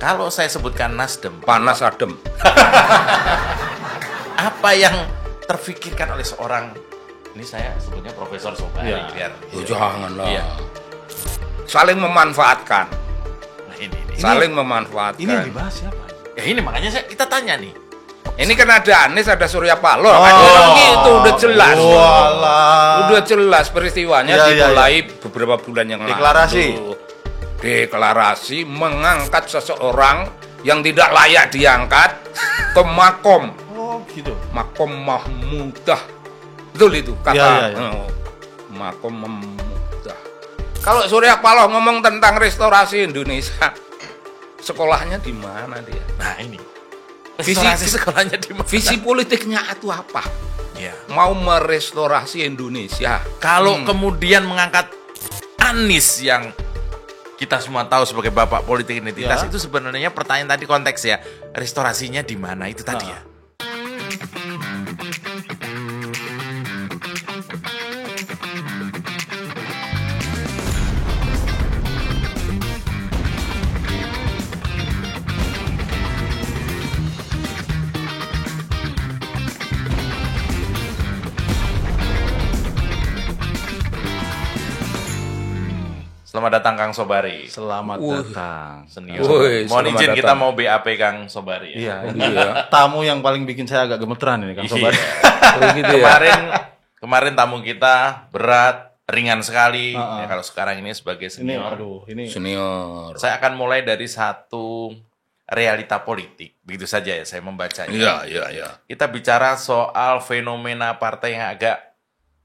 Kalau saya sebutkan Nasdem, panas adem. apa yang terfikirkan oleh seorang, ini saya sebutnya Profesor Sobari, Ya. biar Janganlah. Iya. Saling memanfaatkan. Nah, ini. Saling memanfaatkan. Ini yang dibahas siapa? Ya ini makanya kita tanya nih. Ini kan ada Anies, ada Surya Paloh. Oh. Kan gitu udah jelas. Walah. Udah jelas peristiwanya Iya, dimulai beberapa bulan yang Deklarasi. lalu. Deklarasi mengangkat seseorang yang tidak layak diangkat ke makom. Oh gitu. Makom Mahmudah. Betul itu kata. Iya. Makom Mahmudah. Kalau Surya Paloh ngomong tentang restorasi Indonesia, sekolahnya di mana dia? Nah ini. Visi- Restorasi sekolahnya di mana? Visi politiknya itu apa? Ya. Mau merestorasi Indonesia. Kalau kemudian mengangkat Anies yang kita semua tahu sebagai bapak politik identitas, Ya. itu sebenarnya pertanyaan tadi konteks ya, restorasinya di mana itu tadi ya. Selamat datang Kang Sobari. Selamat datang. Senior. Woi, Mohon selamat izin kita datang. mau BAP Kang Sobari. Iya, ini Iya. tamu yang paling bikin saya agak gemeteran ini, Kang Sobari. Oh, gitu ya. Kemarin tamu kita berat, ringan sekali. Uh-uh. Ya, kalau sekarang ini sebagai Ini senior, aduh, ini Senior. saya akan mulai dari satu realita politik. Begitu saja ya saya membacanya. Iya. Kita bicara soal fenomena partai yang agak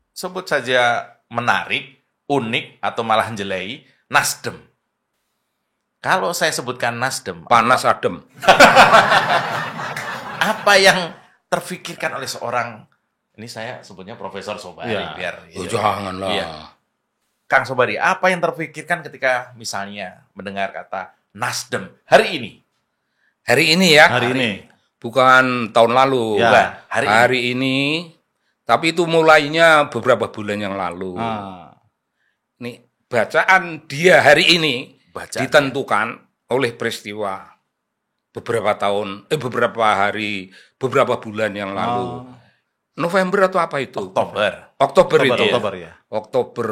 sebut saja menarik, unik atau malah jelai, Nasdem. Kalau saya sebutkan Nasdem, Panas adem. apa yang terfikirkan oleh seorang, ini saya sebutnya Profesor Sobari, Iya. biar Janganlah. Iya. Kang Sobari, apa yang terfikirkan ketika misalnya mendengar kata Nasdem hari ini? Hari ini ya. hari ini. Bukan tahun lalu. Ya. Bukan, Hari ini. Tapi itu mulainya beberapa bulan yang lalu. Nih, bacaan dia hari ini Bacaan. ditentukan oleh peristiwa beberapa hari, beberapa bulan yang lalu. November atau apa itu? Oktober. Oktober itu. Oktober ya. Oktober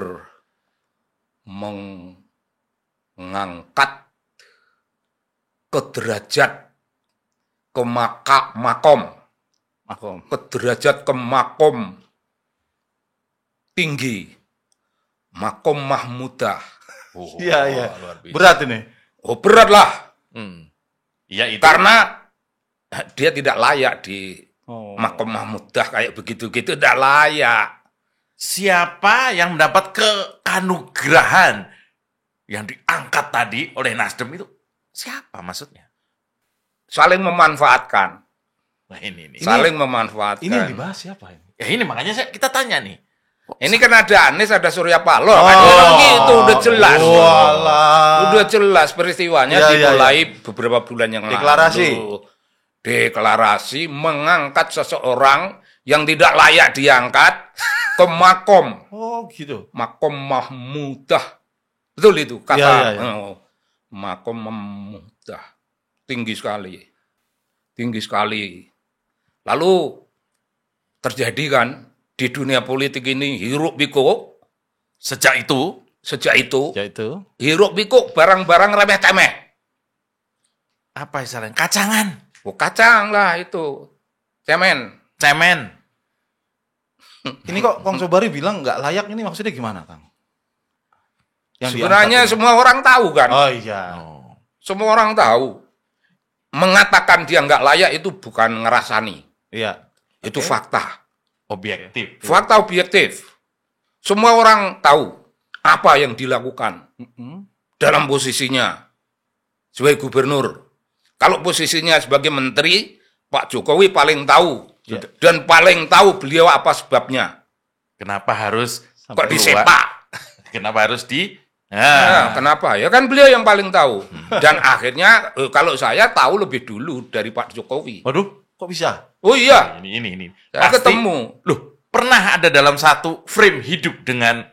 mengangkat ke derajat ke makom, ke derajat ke makom tinggi, makom Mahmudah. Oh, Iya. luar biasa. Berat ini. Oh berat lah, Iya itu. karena dia tidak layak di Oh. makom Mahmudah kayak begitu-gitu, tidak layak. Siapa yang mendapat keanugerahan yang diangkat tadi oleh Nasdem itu? Siapa maksudnya? Saling memanfaatkan, Nah ini. saling memanfaatkan. Ini yang dibahas siapa ini? Ya ini makanya kita tanya nih. Ini kan ada Anies, ada Surya Paloh. Oh. Kan gitu udah jelas. Walah. Udah jelas peristiwanya Iya, dimulai beberapa bulan yang Deklarasi. lalu. Deklarasi mengangkat seseorang yang tidak layak diangkat ke makom. Oh gitu. Makom Mahmudah. Betul itu kata. Iya. Oh, makom Mahmudah. Tinggi sekali. Tinggi sekali. Lalu terjadi kan di dunia politik ini hiruk pikuk. Sejak itu, Ya itu. Hiruk pikuk barang-barang remeh temeh. apa istilahnya? Kacangan, Oh, kacang lah itu. Cemen. Ini kok Kang Sobari bilang nggak layak, ini maksudnya gimana, Kang? Sebenarnya diangkat semua orang tahu kan. ini. Oh iya. Semua orang tahu. Mengatakan dia nggak layak itu bukan ngerasani. Iya. Itu fakta. objektif. Fakta objektif. Semua orang tahu apa yang dilakukan dalam posisinya sebagai gubernur. Kalau posisinya sebagai menteri, Pak Jokowi paling tahu. Ya. Dan paling tahu beliau apa sebabnya. Kenapa harus Kok keluar? disepak? Kenapa harus di? Nah, kenapa? Ya kan beliau yang paling tahu. Dan akhirnya kalau saya tahu lebih dulu dari Pak Jokowi. Waduh, kok bisa? Oh iya, Ini. saya Pasti- ketemu. Loh, pernah ada dalam satu frame hidup dengan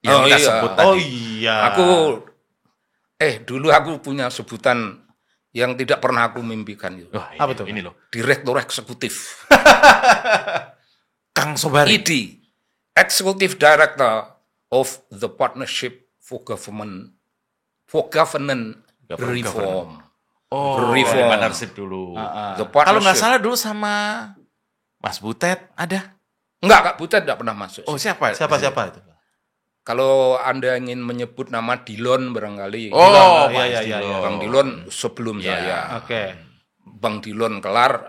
yang Oh, kita iya. sebut tadi. Oh iya. Dulu aku punya sebutan yang tidak pernah aku mimpikan itu. Wah, Apa tuh? Ini loh. Direktur Eksekutif. Kang Sobari. ED, Executive Director of the Partnership for Governance Reform. Oh, Reform. partnership dulu. The Kalau nggak partnership. salah dulu sama Mas Butet ada. Enggak, Kak Butet tidak pernah masuk. Oh, siapa? Siapa itu? Kalau Anda ingin menyebut nama Dilon barangkali. Oh, Iya, Mas iya, Dilo. Bang Dilon sebelum Iya. saya. Oke. Bang Dilon kelar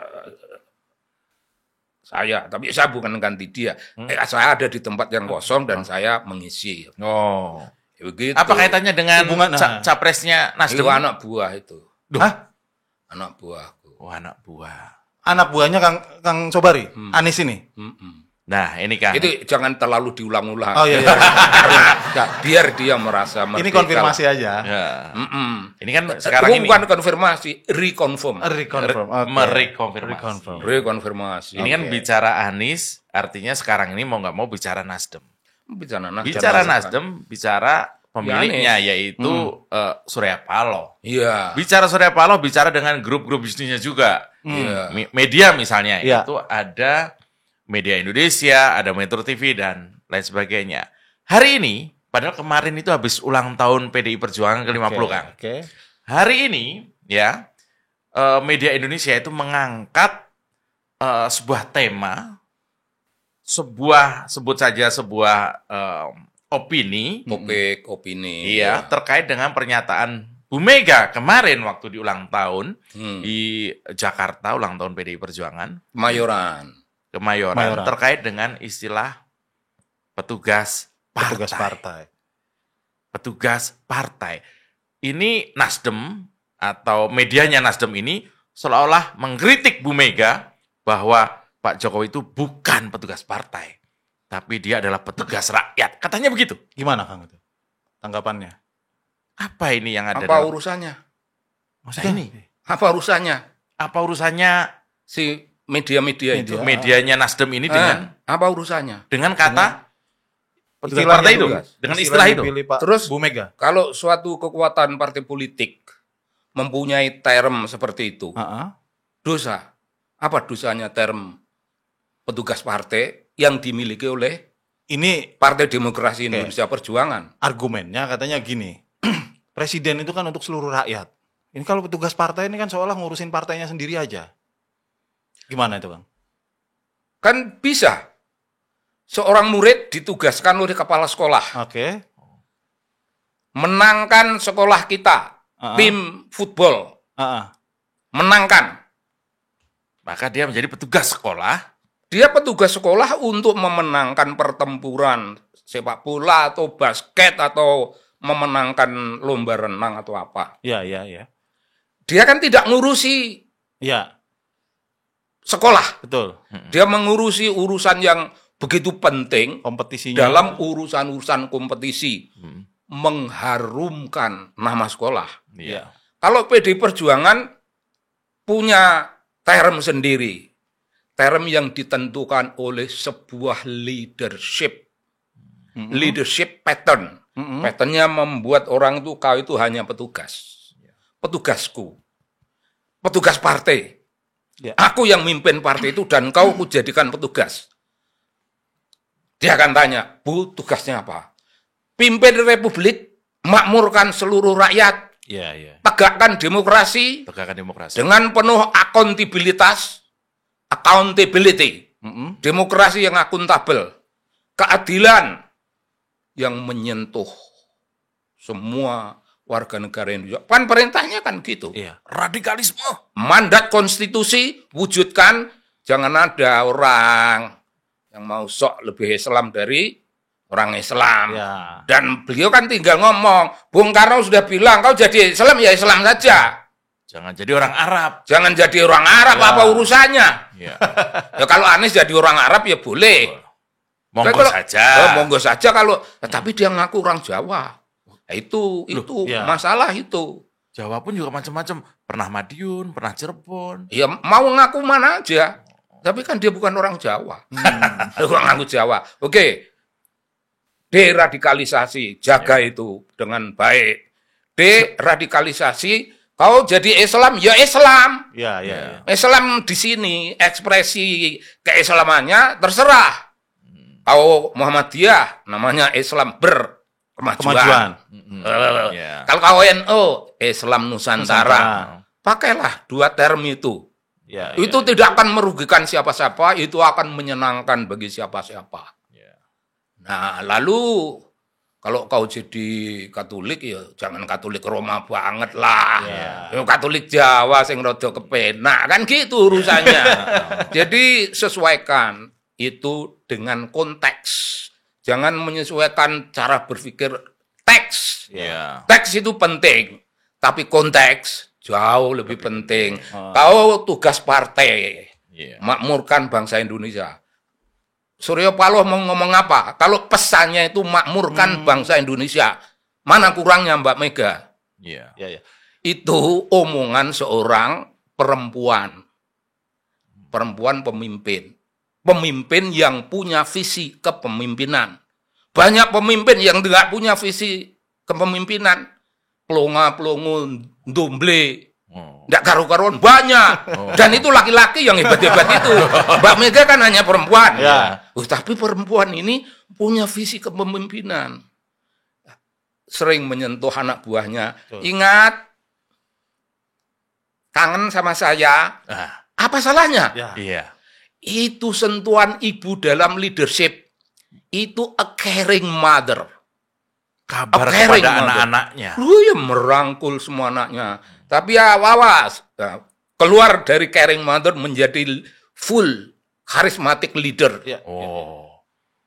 saya, tapi saya bukan ganti dia. Saya ada di tempat yang kosong dan saya mengisi. Oh. Begitu. Apa kaitannya dengan Hubungan, capresnya Nasdem? Itu anak buah itu. Hah? Anak buahku. Oh, anak buah. Anak buahnya Kang Sobari, Anies ini. Mm-mm. Nah, ini Kang. Itu jangan terlalu diulang-ulang. Oh iya. iya. Biar dia merasa Ini merdeka. konfirmasi aja. Ya. Mm-mm. Ini kan sekarang ini Bukan konfirmasi, reconfirm. Reconfirm. Oke. merekonfirmasi. Reconfirm. Rekonfirmasi. Ini kan bicara Anies, artinya sekarang ini mau nggak mau bicara Nasdem. bicara Bicara Nasdem, bicara pemiliknya Ya, yaitu Surya Paloh. Iya. Bicara Surya Paloh, bicara dengan grup-grup bisnisnya juga. Iya. Media misalnya, Iya. itu ada Media Indonesia, ada Metro TV, dan lain sebagainya. Hari ini, padahal kemarin itu habis ulang tahun PDI Perjuangan ke-50, Kang. Oke. Hari ini, ya, Media Indonesia itu mengangkat sebuah tema, sebut saja sebuah opini, Topik opini. iya, terkait dengan pernyataan Bu Mega kemarin waktu di ulang tahun di Jakarta, ulang tahun PDI Perjuangan, Kemayoran. Kemayoran, terkait dengan istilah petugas partai. Petugas partai. Ini Nasdem atau medianya Nasdem ini seolah-olah mengkritik Bu Mega bahwa Pak Jokowi itu bukan petugas partai, tapi dia adalah petugas rakyat. Katanya begitu. Gimana Kang itu? Tanggapannya? Apa ini yang ada Apa dalam... urusannya? Masa ini? Apa urusannya? Apa urusannya Si media-media itu. medianya Nasdem ini dengan Apa urusannya? kata petugas Istilahnya partai itu? itu. Dengan istilah itu? Pilih Pak Terus Bu Mega. kalau suatu kekuatan partai politik mempunyai term seperti itu, dosa. Apa dosanya term petugas partai yang dimiliki oleh Ini Partai Demokrasi Indonesia Perjuangan? argumennya katanya gini. Presiden itu kan untuk seluruh rakyat. Ini kalau petugas partai ini kan seolah ngurusin partainya sendiri aja. Gimana itu Bang? Kan bisa. Seorang murid ditugaskan oleh kepala sekolah. Oke. Menangkan sekolah kita. Tim football. Menangkan. Maka dia menjadi petugas sekolah. Dia petugas sekolah untuk memenangkan pertempuran sepak bola atau basket atau memenangkan lomba renang atau apa. Iya. Dia kan tidak ngurusi Iya, sekolah. betul. Dia mengurusi urusan yang begitu penting Kompetisinya. dalam urusan-urusan kompetisi. Mengharumkan nama sekolah. Iya. Kalau PDI Perjuangan punya term sendiri. Term yang ditentukan oleh sebuah leadership. Leadership pattern. Patternnya membuat orang itu, kau itu hanya petugas. Petugasku. Petugas partai. Ya. Aku yang mimpin partai itu dan kau kujadikan petugas. Dia akan tanya, Bu, tugasnya apa? Pimpin republik, makmurkan seluruh rakyat, Iya. tegakkan demokrasi Tegakkan demokrasi. dengan penuh accountability, demokrasi yang akuntabel, keadilan yang menyentuh semua warga negara Indonesia. Kan perintahnya kan gitu. Iya. Radikalisme. Mandat konstitusi wujudkan, jangan ada orang yang mau sok lebih Islam dari orang Islam. Ya. Dan beliau kan tinggal ngomong, Bung Karno sudah bilang, kau jadi Islam ya Islam saja. Jangan jadi orang Arab. Jangan jadi orang Arab, apa urusannya? Ya. Ya kalau Anies jadi orang Arab ya boleh. Monggo Kalau- saja. Monggo saja kalau, tapi dia ngaku orang Jawa. Nah, itu ya. masalah itu. Jawa pun juga macam-macam. Pernah Madiun, pernah Cirebon. Ya mau ngaku mana aja. Tapi kan dia bukan orang Jawa. Bukan ngaku Jawa. Oke. Deradikalisasi, jaga itu dengan baik. Deradikalisasi, Kau jadi Islam, ya Islam. Ya, ya. Islam di sini ekspresi keislamannya terserah. Kau Muhammadiyah namanya Islam berkemajuan. Ya. Kalau kau NU Islam Nusantara. Pakailah dua term itu. Ya, Itu tidak akan merugikan siapa-siapa, itu akan menyenangkan bagi siapa-siapa. Ya. Nah, lalu kalau kau jadi Katolik ya jangan Katolik Roma banget lah. Ya, Katolik Jawa sing rada kepenak kan gitu urusannya. Jadi sesuaikan itu dengan konteks. Jangan menyesuaikan cara berpikir teks. Ya. Teks itu penting, tapi konteks jauh lebih penting. Kau tugas partai, Iya. makmurkan bangsa Indonesia. Surya Paloh mau ngomong apa? Kalau pesannya itu makmurkan bangsa Indonesia, mana kurangnya Mbak Mega? Iya. Ya. Itu omongan seorang perempuan. Perempuan pemimpin. Pemimpin yang punya visi kepemimpinan. Banyak pemimpin yang tidak punya visi kepemimpinan. Pelonga-pelongo, domble, nggak karu-karuan banyak. Dan itu laki-laki yang hebat-hebat itu. Mbak Mega kan hanya perempuan. Ya. Tapi perempuan ini punya visi kepemimpinan. Sering menyentuh anak buahnya. Ingat, kangen sama saya. Ah, Apa salahnya? Ya. iya. Itu sentuhan ibu dalam leadership. Itu a caring mother. Kabar Caring kepada mother. anak-anaknya. Lu ya merangkul semua anaknya. Tapi ya awas. Nah, keluar dari caring mother menjadi full charismatic leader. Ya. Oh.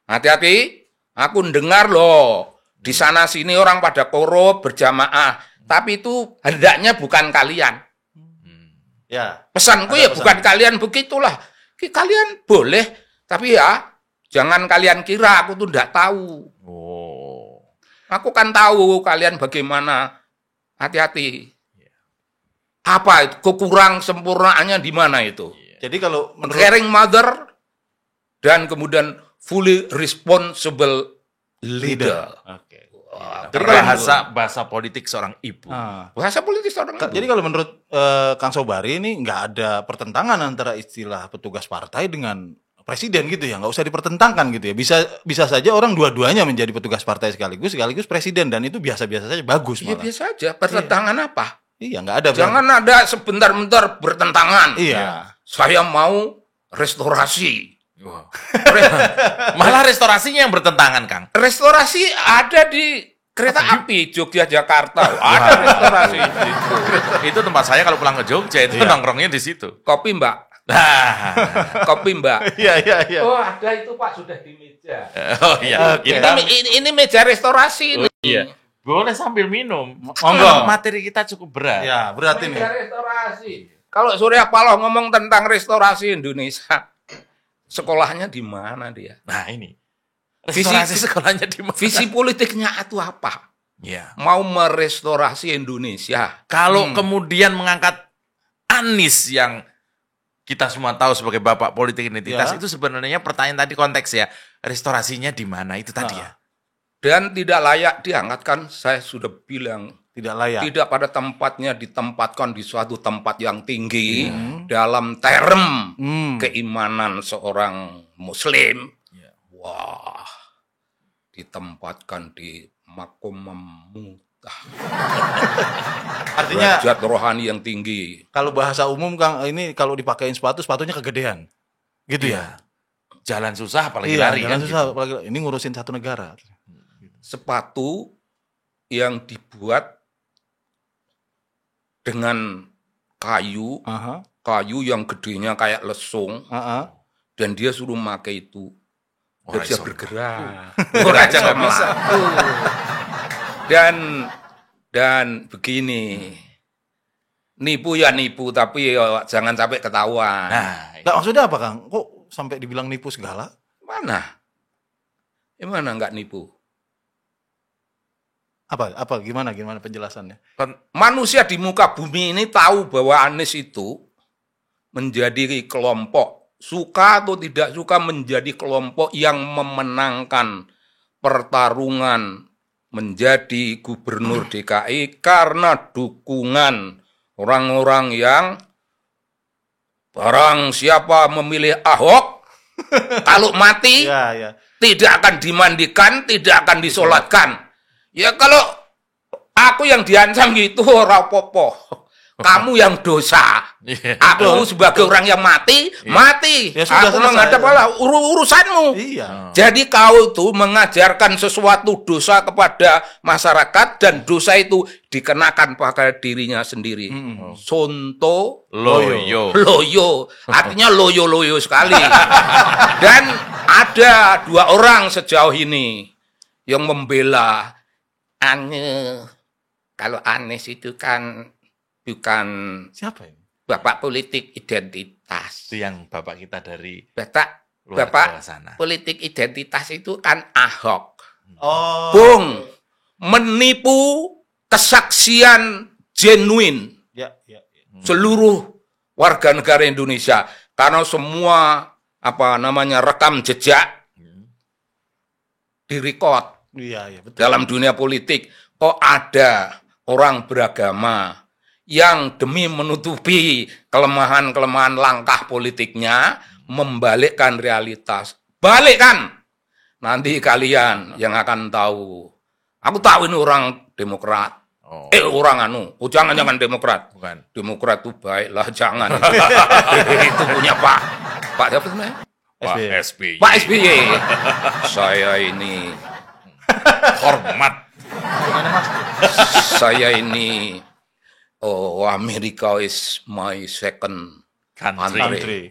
Hati-hati. Aku dengar loh. Di sana sini orang pada korup berjamaah. Tapi itu hendaknya bukan kalian. Ya. Pesanku Ada ya pesan. bukan kalian begitulah. Kalian boleh. Tapi ya jangan kalian kira aku tuh enggak tahu. Oh. Aku kan tahu kalian bagaimana. Hati-hati. Apa itu? Kekurang sempurnaannya di mana itu? Jadi kalau menurut Caring mother dan kemudian fully responsible leader. Oke. Wah, Jadi keren kalau tuh. Bahasa politik seorang ibu. Ah. Bahasa politis orang itu. Jadi kalau menurut Kang Sobari ini nggak ada pertentangan antara istilah petugas partai dengan presiden gitu ya, nggak usah dipertentangkan gitu ya. Bisa saja orang dua-duanya menjadi petugas partai sekaligus presiden dan itu biasa-biasa saja bagus Ya malah. biasa aja. Pertentangan apa? Iya nggak ada. Jangan ada sebentar-bentar bertentangan. Iya. Saya mau restorasi. Wow. Malah restorasinya yang bertentangan, Kang. Restorasi ada di kereta api Jogja-Jakarta. Ada restorasi di situ. Itu tempat saya kalau pulang ke Jogja itu nongkrongnya di situ. Kopi Mbak. Nah. Kopi Mbak. Iya. Oh ada itu Pak sudah di meja. Oh iya. Oke. Kita Ini meja restorasi ini. iya. Boleh sambil minum. Monggo. Materi kita cukup berat. Ya berat ini. Meja restorasi. Kalau Surya Paloh ngomong tentang restorasi Indonesia, sekolahnya di mana dia? Nah, ini. Visi- Restorasi sekolahnya di mana? Visi politiknya itu apa? Iya. Mau merestorasi Indonesia. Kalau kemudian mengangkat Anies yang kita semua tahu sebagai bapak politik identitas, Ya. itu sebenarnya pertanyaan tadi konteks ya. Restorasinya di mana itu tadi ya. Dan tidak layak diangkatkan, saya sudah bilang. Tidak layak. Tidak pada tempatnya ditempatkan di suatu tempat yang tinggi dalam term keimanan seorang muslim. Wah, ditempatkan di makom memutah. Artinya Derajat rohani yang tinggi. kalau bahasa umum Kang ini kalau dipakein sepatunya kegedean. Gitu ya. Jalan susah apalagi Iya, lari jangan kan. susah, gitu. apalagi ini ngurusin satu negara. Sepatu yang dibuat dengan kayu, Aha. kayu yang gedenya kayak lesung, Aha. dan dia suruh pakai itu. Dia Wah, bisa iso. bergerak. Orang aja nggak bisa. Dan begini, nipu ya nipu, tapi ya jangan sampai ketahuan. Nah, Nggak, maksudnya apa Kang? Kok sampai dibilang nipu segala? Mana? Gimana nggak nipu? Apa gimana penjelasannya? Manusia di muka bumi ini tahu bahwa Anies itu menjadi kelompok, suka atau tidak suka menjadi kelompok yang memenangkan pertarungan menjadi gubernur DKI karena dukungan orang-orang yang barang siapa memilih Ahok, kalau mati Ya, ya. tidak akan dimandikan, tidak akan disolatkan. Ya kalau aku yang diancam gitu ora apa-apa. Kamu yang dosa. Iya. Aku sebagai orang yang mati, mati. Ya sudah aku selesai. menghadap Allah, urusanmu. Iya. Jadi kau itu mengajarkan sesuatu dosa kepada masyarakat dan dosa itu dikenakan pada dirinya sendiri. Sonto Loyo. loyo, artinya loyo-loyo sekali. Dan ada 2 orang sejauh ini yang membela Anies. Kalau Anies itu kan bukan Siapa ini? bapak politik identitas. Itu yang bapak kita dari Bapak luar Bapak Jawa sana. politik identitas itu kan Ahok. Oh. Bung, menipu kesaksian genuine Ya, ya, ya. seluruh warga negara Indonesia karena semua rekam jejak direkod Iya, iya, betul. dalam dunia politik. Kok ada orang beragama yang demi menutupi kelemahan-kelemahan langkah politiknya membalikkan realitas. Balikkan. Nanti kalian yang akan tahu. Aku tahu ini orang Demokrat. Oh, Orang jangan Demokrat. bukan. Demokrat itu baiklah, jangan. Itu punya Pak siapa namanya? Pak SBY. SBY. Pak SBY. Saya ini, Hormat. saya ini, Amerika is my second Country. country.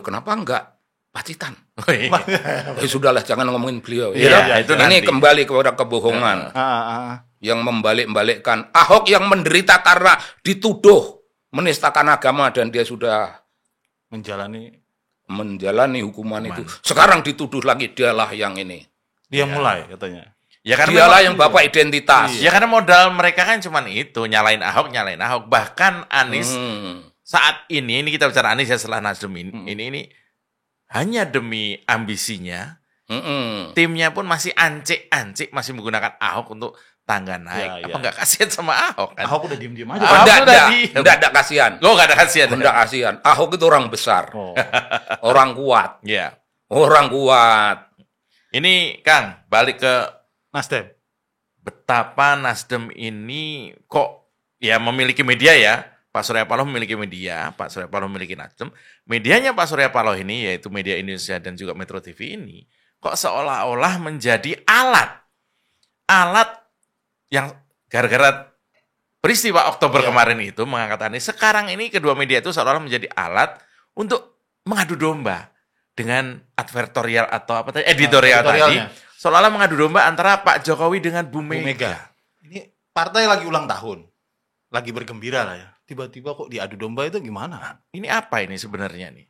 Kenapa enggak Pacitan? Oh, iya. Sudahlah, jangan ngomongin beliau. Iya, itu ini nanti. kembali kepada kebohongan yang membalik-balikkan. Ahok yang menderita karena dituduh menistakan agama dan dia sudah menjalani hukuman itu. Sekarang dituduh lagi dialah yang ini. Dia mulai katanya. Ya karena Dialah memang- yang bapak identitas. Ya karena modal mereka kan cuman itu, nyalain Ahok. Bahkan Anies saat ini kita bicara Anies ya setelah Nasdem ini hanya demi ambisinya, timnya pun masih ancik-ancik, masih menggunakan Ahok untuk tangga naik. Ya, Apa ya. nggak kasihan sama Ahok kan? Ahok udah diem-diem aja. Ahok Enggak udah diem. ada kasihan. Lo nggak ada kasihan. Enggak kasihan. Ahok itu orang besar. Oh. Orang kuat. Ya. Orang kuat. Ini Kang, balik ke Nasdem. betapa Nasdem ini kok ya memiliki media ya. Pak Surya Paloh memiliki media, Pak Surya Paloh memiliki Nasdem. Medianya Pak Surya Paloh ini, yaitu Media Indonesia dan juga Metro TV ini, kok seolah-olah menjadi alat yang gara-gara peristiwa Oktober kemarin itu mengangkat Anies. Sekarang ini kedua media itu seolah-olah menjadi alat untuk mengadu domba dengan advertorial atau apa tadi, editorial tadi. Editorialnya. Seolah-olah mengadu domba antara Pak Jokowi dengan Bu Bu Mega. Mega. Ini partai lagi ulang tahun. Lagi bergembira lah ya. Tiba-tiba kok diadu domba itu gimana? Ini apa ini sebenarnya nih?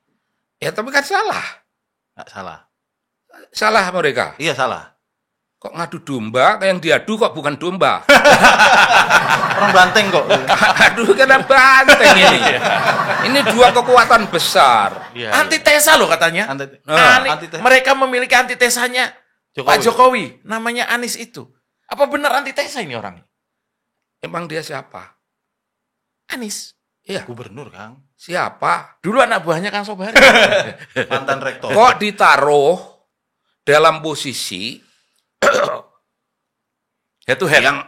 Ya tapi kan salah. Nggak salah. Salah mereka. Iya salah. Kok ngadu domba, yang diadu kok bukan domba. Orang banteng kok. Aduh, kena banteng ini. Ini 2 kekuatan besar. Iya, Antitesa loh katanya. Antitesa. Mereka memiliki antitesanya. Jokowi. Pak Jokowi, namanya Anies itu. Apa benar antitesa ini orang? Emang dia siapa? Anies. Iya, Gubernur, Kang. siapa? Dulu anak buahnya Kang Sobari. Mantan rektor. Kok ditaruh dalam posisi Head to head. yang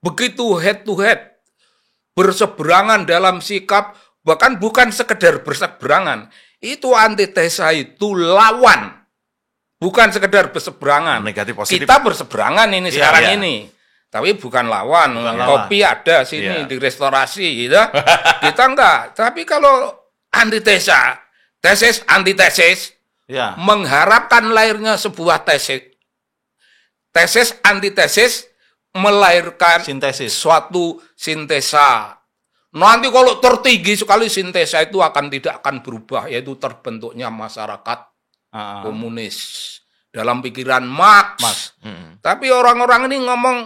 begitu head to head, berseberangan dalam sikap, bahkan bukan sekedar berseberangan, itu antitesa, itu lawan, bukan sekedar berseberangan. Negatif positif. Kita berseberangan ini Iya, sekarang iya. ini, tapi bukan lawan. Bukan Kopi ada sini Iya. di restorasi, gitu. Kita enggak. Tapi kalau antitesa, tesis antitesis, Ya. mengharapkan lahirnya sebuah tesis. Tesis antitesis melahirkan Sintesis. suatu sintesa. Nanti kalau tertinggi sekali sintesa itu tidak akan berubah, yaitu terbentuknya masyarakat komunis dalam pikiran Marx. Tapi orang-orang ini ngomong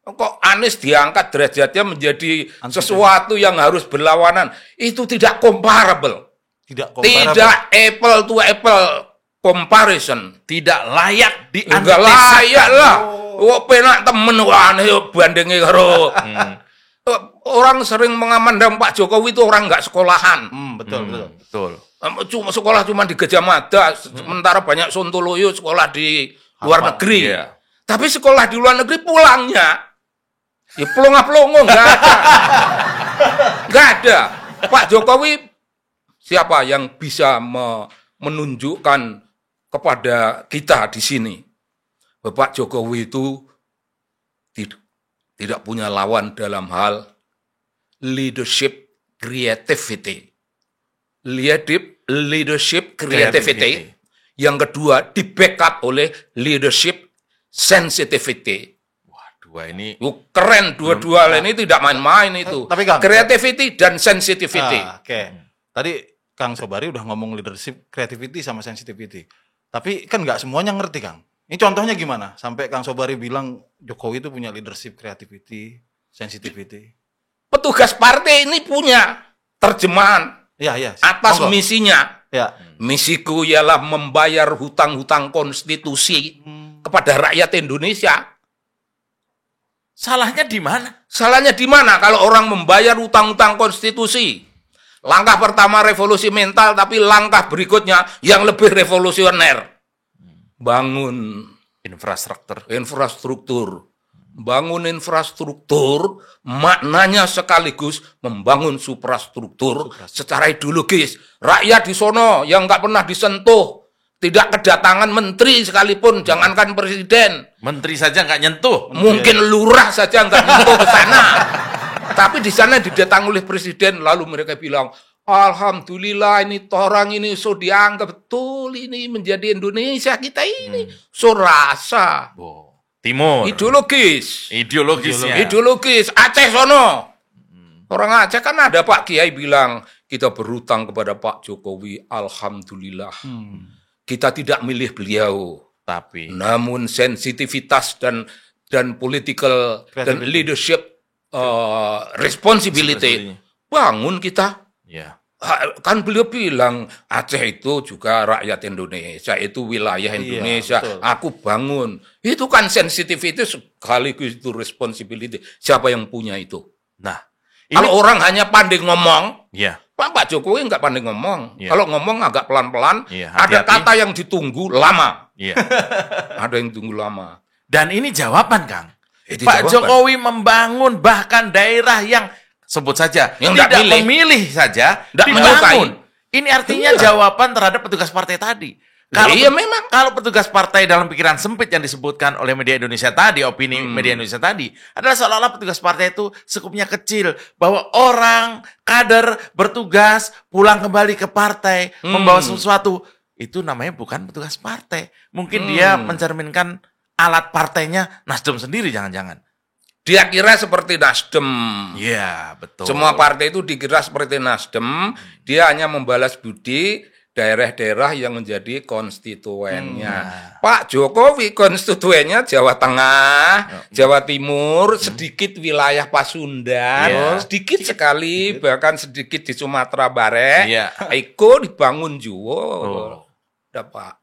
kok Anies diangkat derajatnya menjadi Antitesis. sesuatu yang harus berlawanan. Itu tidak comparable. Tidak Tidak apple to apple comparison. Tidak layak di Enggak layak lah. Oh, penak temen aneh bandingnya karo orang sering mengamandang Pak Jokowi itu orang nggak sekolahan. Betul, betul. Betul. Cuma sekolah cuma di Gajah Mada, sementara banyak sontoloyo sekolah di luar negeri. Iya. Tapi sekolah di luar negeri pulangnya ya pelongo-pelongo nggak ada. Nggak ada. Pak Jokowi siapa yang bisa menunjukkan kepada kita di sini Bapak Jokowi itu tidak punya lawan dalam hal leadership creativity. Leadership creativity. Yang kedua di backup oleh leadership sensitivity. Waduh, ini Keren dua-dua ini tidak main-main itu. Tapi Kang, creativity dan sensitivity. Oke. Tadi Kang Sobari udah ngomong leadership, creativity sama sensitivity. Tapi kan nggak semuanya ngerti, Kang. Ini contohnya gimana? Sampai Kang Sobari bilang Jokowi itu punya leadership, creativity, sensitivity. Petugas partai ini punya terjemahan Iya. atas Monggo. misinya. Ya. Misiku ialah membayar hutang-hutang konstitusi kepada rakyat Indonesia. salahnya di mana? Salahnya di mana kalau orang membayar hutang-hutang konstitusi? Langkah pertama revolusi mental, tapi langkah berikutnya yang lebih revolusioner. Bangun infrastruktur. Bangun infrastruktur, maknanya sekaligus membangun suprastruktur secara ideologis. Rakyat di sono yang nggak pernah disentuh, tidak kedatangan menteri sekalipun, jangankan presiden. Menteri saja nggak nyentuh. Mungkin lurah saja nggak nyentuh ke sana. Tapi di sana didatangi oleh presiden, lalu mereka bilang, alhamdulillah ini orang ini so dianggap betul ini menjadi Indonesia kita ini. So rasa. Timur. Ideologis. Ideologisnya. Ideologis. Aceh sono. Orang Aceh kan ada Pak Kiai bilang, kita berutang kepada Pak Jokowi, alhamdulillah. Kita tidak milih beliau. Tapi Namun sensitivitas dan political dan leadership responsibility bangun kita. ya. Kan beliau bilang Aceh itu juga rakyat Indonesia, itu wilayah Indonesia. Betul. Aku bangun. Itu kan sensitivity sekaligus itu responsibility. Siapa yang punya itu? Nah, Kalau orang hanya pandai ngomong, ya. Pak Jokowi nggak pandai ngomong. Iya. Kalau ngomong agak pelan-pelan, Iya, ada hati-hati. kata yang ditunggu lama. Iya. Ada yang tunggu lama. Dan ini jawaban, Kang. Itu Pak jawaban. Jokowi membangun bahkan daerah yang sebut saja Yang tidak nggak memilih saja Nggak dibangun. menyukai. Ini artinya Iya. jawaban terhadap petugas partai tadi. Iya, memang. Kalau petugas partai dalam pikiran sempit yang disebutkan oleh media Indonesia tadi, opini media Indonesia tadi, adalah seolah-olah petugas partai itu skupnya kecil, bahwa orang kader bertugas pulang kembali ke partai membawa sesuatu, itu namanya bukan petugas partai. Mungkin dia mencerminkan alat partainya Nasdem sendiri, jangan-jangan. Dia kira seperti Nasdem. Iya, betul. Semua partai itu dikira seperti Nasdem. Dia hanya membalas budi daerah-daerah yang menjadi konstituennya. Pak Jokowi konstituennya Jawa Tengah, Jawa Timur, sedikit wilayah Pasundan, sedikit sekali, bahkan sedikit di Sumatera Barat. Iya. Eko dibangun juga. Dapat.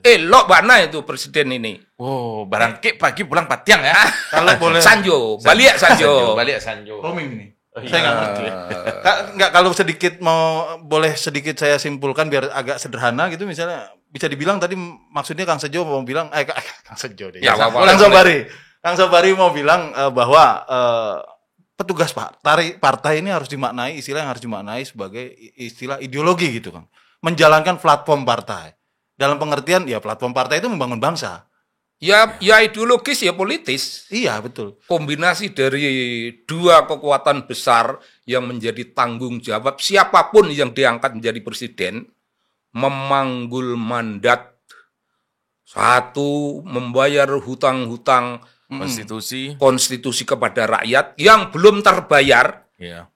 Elok mana itu presiden ini? Oh, barangkali pagi pulang Patiang ya. Kalau boleh Sanjo, Baliak Sanjo. Balik Sanjo. roaming ini. Saya nggak ngerti. Nggak, kalau sedikit boleh sedikit saya simpulkan biar agak sederhana gitu, misalnya bisa dibilang tadi maksudnya Kang Sejo mau bilang Kang Sejo deh. Ya, apa-apa. Kang Sobari mau bilang bahwa petugas partai ini harus dimaknai, istilah yang harus dimaknai sebagai istilah ideologi gitu, Kang. Menjalankan platform partai. Dalam pengertian ya platform partai itu membangun bangsa. Ya ideologis ya politis. Iya, betul. Kombinasi dari dua kekuatan besar yang menjadi tanggung jawab siapapun yang diangkat menjadi presiden, memanggul mandat, satu, membayar hutang-hutang konstitusi kepada rakyat yang belum terbayar. Iya.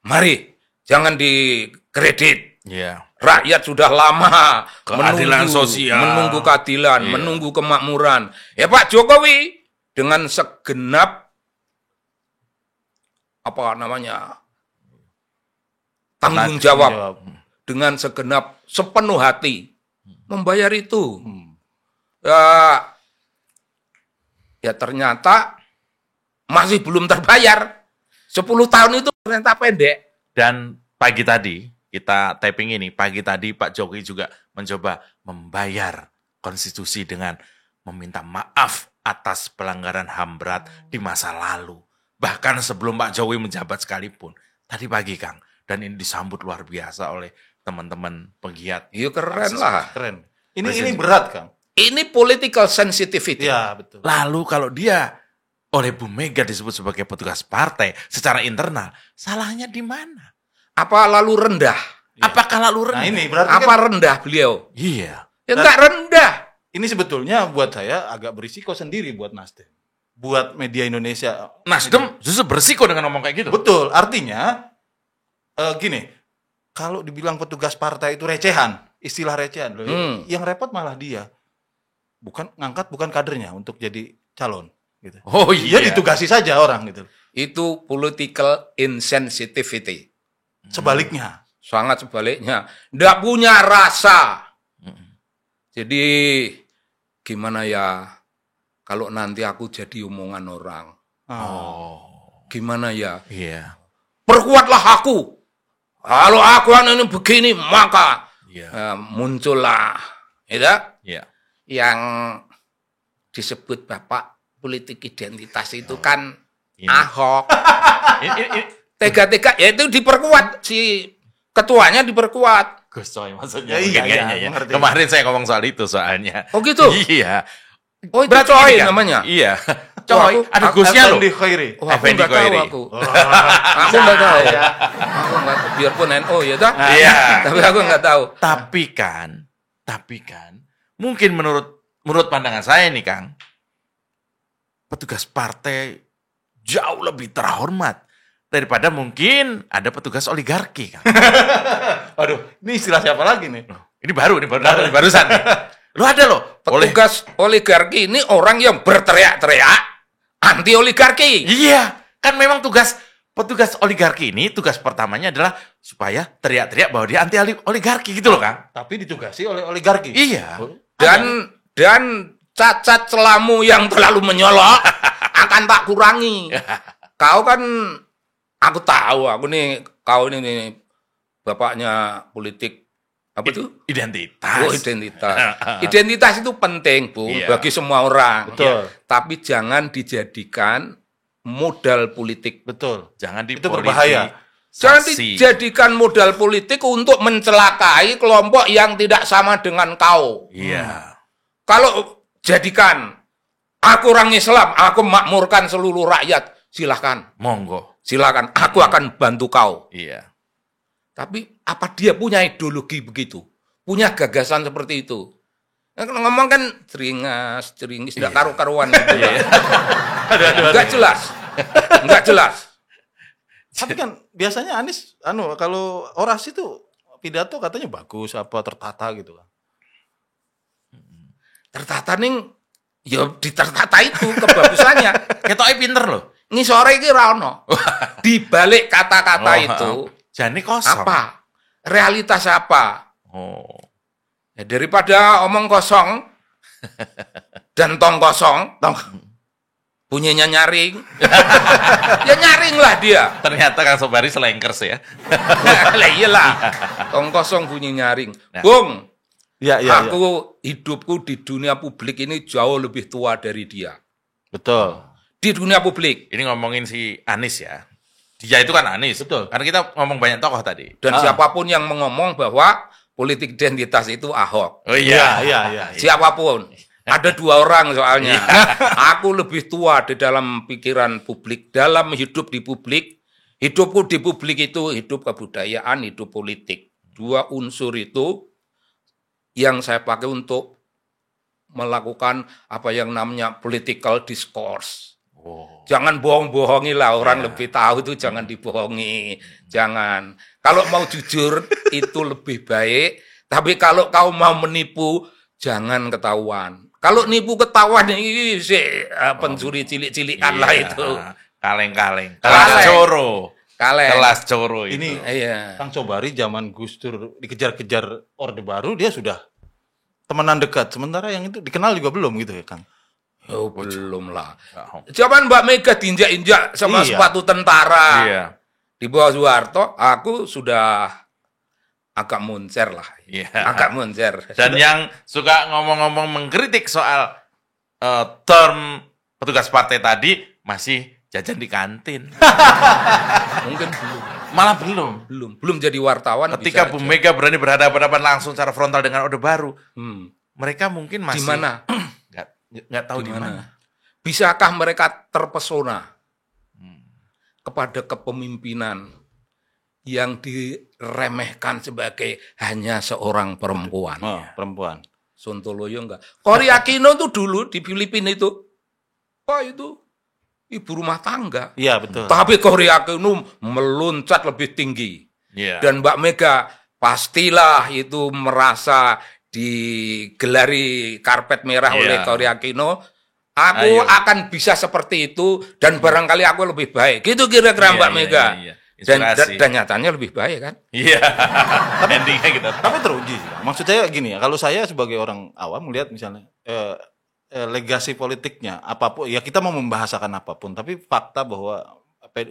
Mari, jangan dikredit. Iya. Rakyat sudah lama Keadilan sosial. menunggu keadilan, Iya. menunggu kemakmuran. Ya Pak Jokowi dengan segenap tanggung jawab, dengan segenap sepenuh hati membayar itu. Ya ternyata masih belum terbayar. 10 tahun itu ternyata pendek. Dan pagi tadi, kita taping ini, pagi tadi Pak Jokowi juga mencoba membayar konstitusi dengan meminta maaf atas pelanggaran HAM berat di masa lalu. Bahkan sebelum Pak Jokowi menjabat sekalipun. Tadi pagi, Kang. Dan ini disambut luar biasa oleh teman-teman penggiat. Iya keren lah. Keren. Ini berat, Kang. Ini political sensitivity. Iya, betul. Lalu kalau dia oleh Bu Mega disebut sebagai petugas partai secara internal, salahnya di mana? Apa lalu rendah? Apakah lalu rendah? Nah, ini berarti Apa rendah beliau? Iya. Ya enggak rendah. ini sebetulnya buat saya agak berisiko sendiri buat Nasdem. Buat media Indonesia. Nasdem justru bersiko dengan ngomong kayak gitu. Betul, artinya gini, kalau dibilang petugas partai itu recehan, istilah recehan, loh, yang repot malah dia. Bukan kadernya untuk jadi calon gitu. Oh iya. Dia ditugasi saja orang gitu. Itu political insensitivity. Sebaliknya. Sangat sebaliknya. Nggak punya rasa. Jadi gimana ya kalau nanti aku jadi omongan orang. Oh. Gimana ya? Iya. Perkuatlah aku. Kalau aku ini begini maka Iya. muncullah gitu, Iya. yang disebut Bapak politik identitas itu kan Ini. Ahok. Ini Tega-tega ya itu diperkuat, si ketuanya diperkuat. Gus Coy maksudnya. Ya, Mungkin iya, kayaknya ya. mengerti. Kemarin saya ngomong soal itu soalnya. Oh gitu? Iya. Oh itu Berarti Coy ini kan? namanya? Iya. Oh, Coy, aku- ada aku- Gusnya loh. Effendi Khairi. Oh, aku Effendi nggak tahu Khairi. aku. Aku nggak tahu. Aku nggak, biarpun NO ya tak? Iya. Tapi aku nggak tahu. Tapi kan, mungkin menurut pandangan saya nih Kang, petugas partai jauh lebih terhormat daripada mungkin ada petugas oligarki Kang. Aduh, ini istilah siapa lagi nih? Ini barusan nih. Lo ada loh. Petugas oligarki ini orang yang berteriak-teriak anti oligarki. Iya, kan memang petugas oligarki ini tugas pertamanya adalah supaya teriak-teriak bahwa dia anti oligarki gitu loh Kang. Tapi ditugasi oleh oligarki. Iya. Dan cacat celamu yang terlalu menyolok akan tak kurangi. Kau kan, aku tahu, kau ini bapaknya politik apa itu? Identitas. Oh, identitas. Identitas itu penting, Bu, Iya. bagi semua orang. Betul. Tapi jangan dijadikan modal politik. Betul. Jangan Itu berbahaya. Jangan dijadikan modal politik untuk mencelakai kelompok yang tidak sama dengan kau. Iya. Kalau jadikan aku orang Islam, aku makmurkan seluruh rakyat, silahkan. Monggo. Silakan, aku akan bantu kau. Iya. Tapi apa dia punya ideologi begitu? Punya gagasan seperti itu? Ngomong kan ceringis, tidak karu-karuan gitu. Enggak jelas. Enggak jelas. Tapi kan biasanya Anies kalau orasi tuh pidato katanya bagus, apa tertata gitu kan. Tertata nih, ya ditertata itu kebagusannya. Ketoknya pinter loh. Ngisore iki ra ono. Di balik kata-kata itu Jane kosong. apa? Realitas apa? Oh. Ya, daripada omong kosong dan tong kosong, bunyinya nyaring. Ya nyaring lah dia. Ternyata Kang Sobari selengkers ya. Lah iyalah. Tong kosong bunyi nyaring. Nah. Bung, Iya. aku hidupku di dunia publik ini jauh lebih tua dari dia. Betul. Di dunia publik. Ini ngomongin si Anies ya. Dia itu kan Anies. Betul. Karena kita ngomong banyak tokoh tadi. Dan siapapun yang mengomong bahwa politik identitas itu Ahok. Oh Iya. Siapapun. Ada 2 orang soalnya. Aku lebih tua di dalam pikiran publik. Dalam hidup di publik. Hidupku di publik itu hidup kebudayaan, hidup politik. 2 unsur itu yang saya pakai untuk melakukan apa yang namanya political discourse. Oh. Jangan bohong-bohongi lah, orang lebih tahu itu jangan dibohongi. Jangan. Kalau mau jujur itu lebih baik, tapi kalau kau mau menipu jangan ketahuan. Kalau nipu ketahuan ini pencuri cilik-cilikan lah itu. Kaleng-kaleng. Kaleng. Kelas coro. Kaleng. Kelas coro itu. Ini Iya. Kang Sobari zaman Gus Dur dikejar Orde Baru dia sudah temenan dekat. Sementara yang itu dikenal juga belum gitu ya Kang. Oh, belum lah. Nggak. Zaman Mbak Mega diinjak-injak sama Iya. sepatu tentara. Iya. Di bawah Soeharto, aku sudah agak muncer lah. Iya. Agak muncer. Dan yang suka ngomong-ngomong mengkritik soal term petugas partai tadi masih jajan di kantin. Mungkin belum. Malah belum. Belum jadi wartawan. Ketika bisa Bu aja. Mega berani berhadapan-hadapan langsung secara frontal dengan Orde Baru, mereka mungkin masih Di mana? nggak tahu di mana. Bisakah mereka terpesona kepada kepemimpinan yang diremehkan sebagai hanya seorang perempuan? Oh, perempuan. Sontoloyo enggak. Cory Aquino tuh dulu di Filipina itu, itu ibu rumah tangga. Iya, betul. Tapi Cory Aquino meluncat lebih tinggi. Iya. Dan Mbak Mega pastilah itu merasa digelari karpet merah Iya. oleh Cory Aquino. Aku Ayo. akan bisa seperti itu dan barangkali aku lebih baik. Gitu kira-kira Iya, Mbak iya, Mega. iya, iya. Dan, Inspirasi. dan nyatanya lebih baik kan? Iya. Endingnya gitu. Tapi teruji. Maksud saya gini ya, kalau saya sebagai orang awam melihat misalnya legasi politiknya apapun, ya kita mau membahasakan apapun, tapi fakta bahwa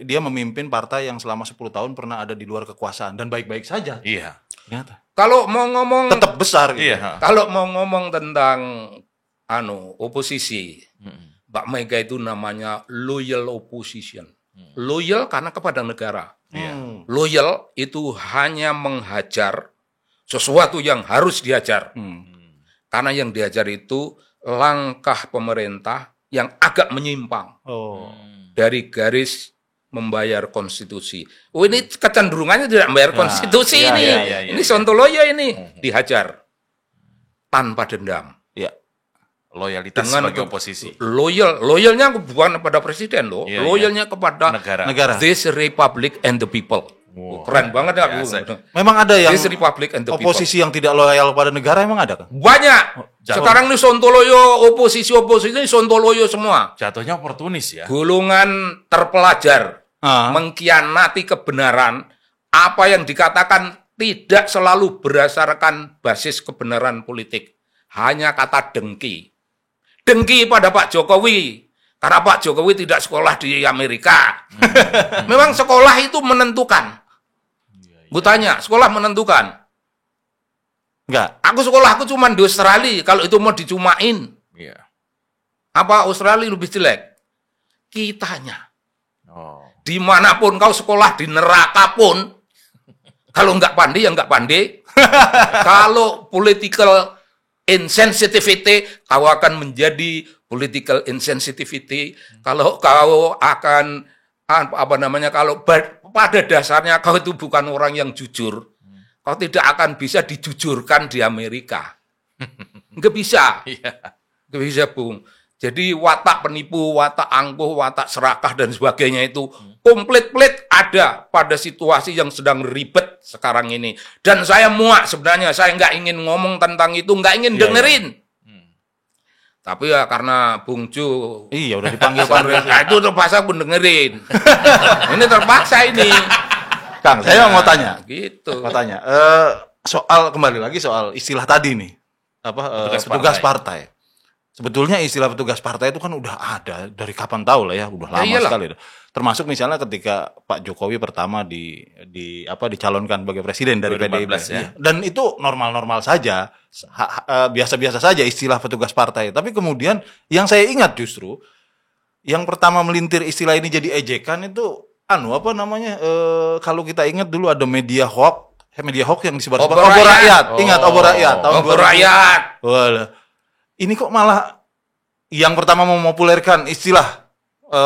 dia memimpin partai yang selama 10 tahun pernah ada di luar kekuasaan dan baik-baik saja. Iya. Ternyata. Kalau mau ngomong Tetap besar gitu. Iya. Kalau mau ngomong tentang oposisi, Mbak Mega itu namanya loyal opposition. Loyal karena kepada negara. Hmm. Loyal itu hanya menghajar sesuatu yang harus dihajar. Karena yang dihajar itu langkah pemerintah yang agak menyimpang Oh. dari garis membayar konstitusi. Oh, ini kecenderungannya tidak membayar konstitusi iya, ini. iya, iya, Ini iya. Sontoloyo ini dihajar tanpa dendam. Ya. Loyalitas Dengan sebagai oposisi. Loyalnya bukan kepada presiden loh, Iya, loyalnya kepada Negara. this republic and the people. Wow. Keren banget ya. Biasa. Memang ada yang This republic and the people. oposisi yang tidak loyal pada negara, emang ada kan? Banyak. jatuh. Sekarang nih Sontoloyo, oposisi ini Sontoloyo semua. Jatuhnya oportunis ya. Golongan terpelajar, Ah. mengkhianati kebenaran, apa yang dikatakan tidak selalu berdasarkan basis kebenaran politik. Hanya kata dengki. Dengki pada Pak Jokowi. Karena Pak Jokowi tidak sekolah di Amerika. Memang sekolah itu menentukan. Gue tanya, sekolah menentukan. Enggak. Aku cuma di Australia. Kalau itu mau dicumain. Iya. Apa Australia lebih jelek? Kitanya. Oh. Dimanapun kau sekolah, di neraka pun. Kalau nggak pandai, ya nggak pandai. Kalau political insensitivity, kau akan menjadi political insensitivity. Kalau kau akan kalau pada dasarnya kau itu bukan orang yang jujur, kau tidak akan bisa dijujurkan di Amerika. Nggak bisa. Iya. Nggak bisa, Bung. Jadi watak penipu, watak angkuh, watak serakah dan sebagainya itu komplit-plit ada pada situasi yang sedang ribet sekarang ini. Dan saya muak sebenarnya, saya nggak ingin ngomong tentang itu, nggak ingin dengerin. Tapi ya karena Bung Ju, Iya, udah dipanggil nah, itu terpaksa aku dengerin. Ini terpaksa ini. Kang, saya mau tanya. Gitu. Mau tanya. Soal kembali lagi soal istilah tadi nih. Petugas partai. Sebetulnya istilah petugas partai itu kan udah ada dari kapan tahu lah ya, udah lama iyalah. sekali. Termasuk misalnya ketika Pak Jokowi pertama dicalonkan sebagai presiden dari 2014 PDIP. ya. Dan itu normal-normal saja, biasa-biasa saja istilah petugas partai. Tapi kemudian yang saya ingat justru yang pertama melintir istilah ini jadi ejekan itu kalau kita ingat dulu ada media hoax yang disebar-sebar Obor Obor Rakyat. Rakyat. Ingat Obor Rakyat tahun Obor 2000. Rakyat. Walah. Ini kok malah yang pertama memopulerkan istilah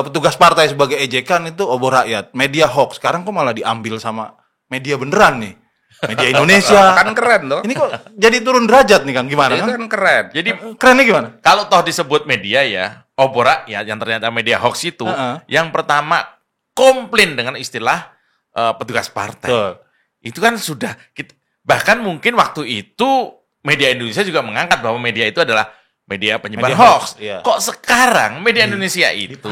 petugas partai sebagai ejekan itu Obor Rakyat, media hoax. Sekarang kok malah diambil sama media beneran nih. Media Indonesia. Kan keren loh. Ini kok jadi turun derajat nih Kang, gimana Itu kan? kan keren. Jadi Kerennya gimana? kalau toh disebut media ya, Obor Rakyat yang ternyata media hoax itu, yang pertama komplain dengan istilah petugas partai. Betul. Itu kan sudah, bahkan mungkin waktu itu media Indonesia juga mengangkat bahwa media itu adalah media penyebar Media hoax. hoax, iya. Kok sekarang media Indonesia itu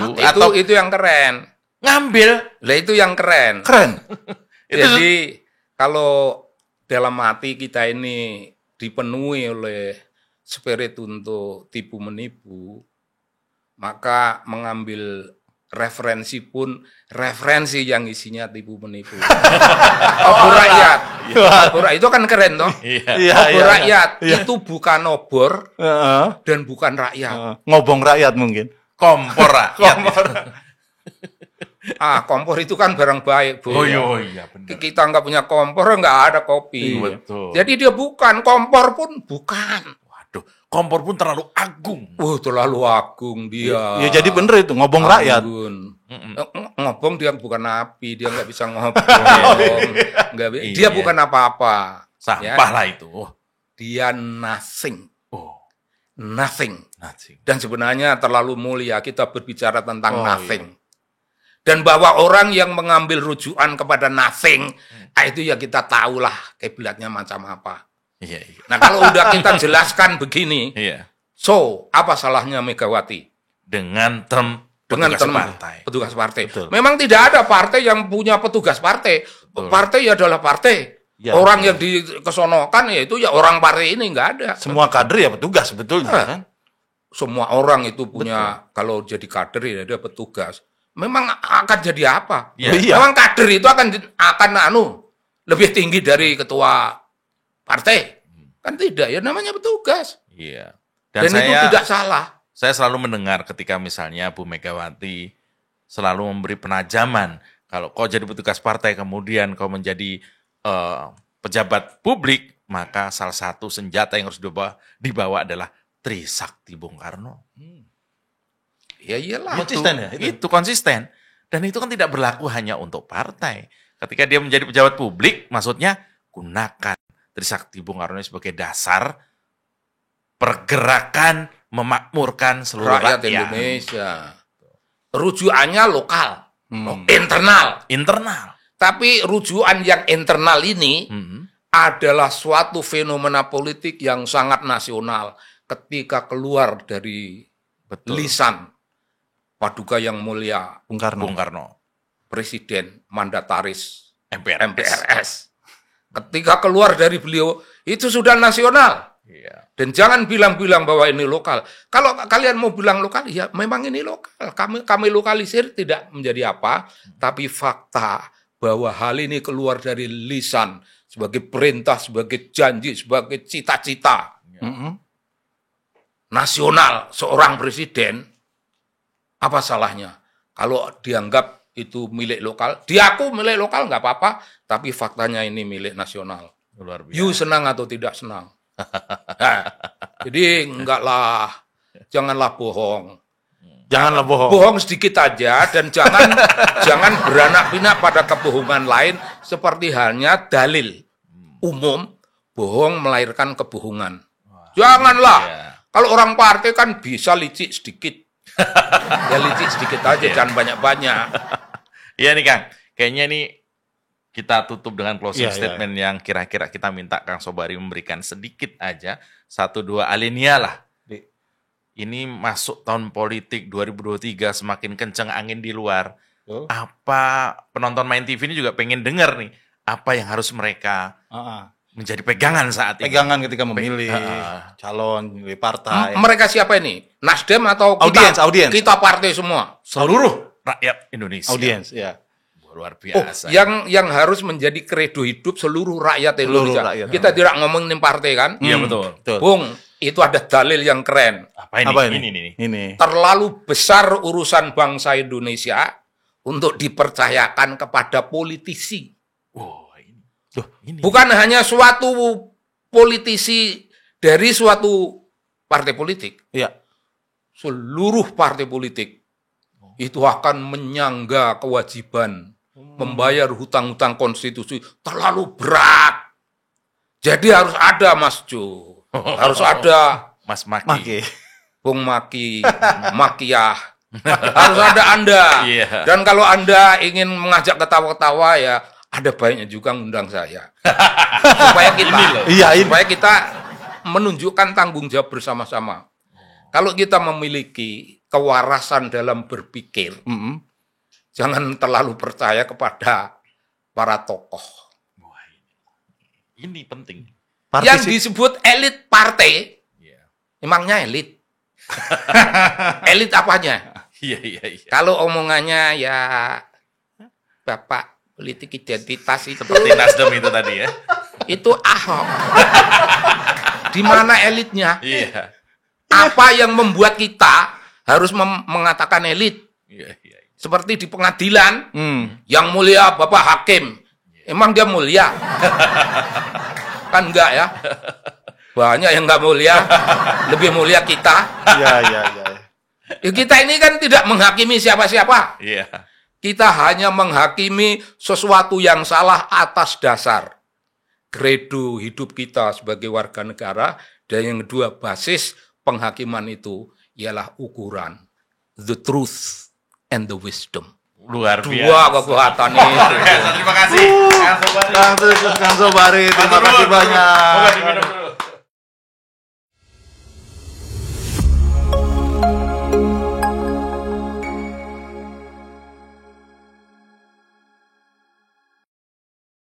Itu yang keren. ngambil Lah itu yang keren. Keren. itu Jadi kalau dalam hati kita ini dipenuhi oleh spirit untuk tipu menipu, maka mengambil referensi pun referensi yang isinya tipu menipu. Obor rakyat. Obor itu kan keren toh. Iya. Obor rakyat itu bukan obor Heeh. dan bukan rakyat. Ngobong rakyat mungkin. Kompor rakyat. Kompor itu kan barang baik, Bu. Oh iya benar. Kita nggak punya kompor, nggak ada kopi. Betul. Jadi dia bukan, kompor pun bukan. Waduh, kompor pun terlalu agung. Terlalu agung dia. Ya jadi bener itu ngobong rakyat. Anggun. Ngobong dia bukan api, dia nggak bisa ngobong. Dia bukan apa-apa. Sampah lah itu. Dia nothing. Nothing. Dan sebenarnya terlalu mulia kita berbicara tentang nothing. Dan bahwa orang yang mengambil rujukan kepada nothing, itu ya kita tahulah kiblatnya macam apa. Iya. Nah kalau udah kita jelaskan begini, so apa salahnya Megawati? Dengan term partai. Petugas partai. Betul. Memang tidak ada partai yang punya petugas partai. Betul. Partai adalah partai. Ya, orang yang dikesonokan ya itu ya orang partai ini nggak ada. Semua kader ya petugas sebetulnya kan. Semua orang itu punya kalau jadi kader ya dia petugas. Memang akan jadi apa? Ya. Iya. Memang kader itu akan lebih tinggi dari ketua partai. Kan tidak, ya namanya petugas. Iya. Dan itu tidak salah. Saya selalu mendengar ketika misalnya Bu Megawati selalu memberi penajaman. Kalau kau jadi petugas partai, kemudian kau menjadi pejabat publik, maka salah satu senjata yang harus dibawa adalah Trisakti Bung Karno. Ya iyalah. Konsisten ya? Itu konsisten. Dan itu kan tidak berlaku hanya untuk partai. Ketika dia menjadi pejabat publik, maksudnya gunakan Trisakti Bung Karno sebagai dasar pergerakan memakmurkan seluruh rakyat rakyat Indonesia. Rujukannya lokal, internal. Tapi rujukan yang internal ini adalah suatu fenomena politik yang sangat nasional ketika keluar dari lisan Paduka Yang Mulia Bung Karno, Presiden Mandataris MPRS. Ketika keluar dari beliau itu sudah nasional. Iya. Dan jangan bilang-bilang bahwa ini lokal. Kalau kalian mau bilang lokal, ya memang ini lokal. Kami lokalisir tidak menjadi apa, tapi fakta bahwa hal ini keluar dari lisan sebagai perintah, sebagai janji, sebagai cita-cita nasional seorang presiden. Apa salahnya? Kalau dianggap itu milik lokal, diaku milik lokal nggak apa-apa, tapi faktanya ini milik nasional. Luar biasa. You senang atau tidak senang? Nah, jadi janganlah bohong. Janganlah bohong. Bohong sedikit aja dan jangan beranak pinak pada kebohongan lain seperti halnya dalil umum bohong melahirkan kebohongan. Janganlah. Kalau orang partai kan bisa licik sedikit. Ya licik sedikit aja, jangan banyak-banyak. Iya nih Kang, kayaknya nih kita tutup dengan closing Iya, statement yang kira-kira kita minta Kang Sobari memberikan sedikit aja, 1-2 alinea lah. Ini masuk tahun politik 2023, semakin kenceng angin di luar. Apa penonton Main TV ini juga pengen dengar nih, apa yang harus mereka menjadi pegangan saat ini. Pegangan ketika memilih calon, memilih partai. Mereka siapa ini? Nasdem atau Audiens. Kita partai semua? Seluruh rakyat Indonesia. Audiens, ya. Luar biasa. Yang harus menjadi kredo hidup seluruh rakyat Indonesia. rakyat. Kita tidak ngomongin partai kan? Iya betul. Bung, itu ada dalil yang keren. Apa ini? Apa ini? Ini. Terlalu besar urusan bangsa Indonesia untuk dipercayakan kepada politisi. Ini. Bukan hanya suatu politisi dari suatu partai politik. Iya. Seluruh partai politik itu akan menyangga kewajiban membayar hutang-hutang konstitusi terlalu berat. Jadi harus ada Mas Jo. Harus ada Mas Maki. Maki. Bung Maki, Makiyah. Harus ada Anda. Iya. Dan kalau Anda ingin mengajak ketawa-ketawa ya ada baiknya juga ngundang saya. Supaya kita menunjukkan tanggung jawab bersama-sama. Kalau kita memiliki kewarasan dalam berpikir, jangan terlalu percaya kepada para tokoh. Ini penting. Yang disebut elit partai, emangnya elit. Elit apanya? Iya. Kalau omongannya ya Bapak politik identitas itu, Seperti Nasdem itu tadi ya. itu Ahok. Di mana elitnya? Iya. Apa yang membuat kita harus mengatakan elit? Iya. Seperti di pengadilan, yang mulia Bapak Hakim. Emang dia mulia? Kan enggak ya? Banyak yang enggak mulia. Lebih mulia kita. ya. Ya, kita ini kan tidak menghakimi siapa-siapa. Iya. Kita hanya menghakimi sesuatu yang salah atas dasar kredo hidup kita sebagai warga negara. Dan yang kedua, basis penghakiman itu ialah ukuran the truth and the wisdom. Luar biasa. Dua kekuatan itu. Terima kasih. Kang Sobari, terima kasih banyak. Moga diminum dulu.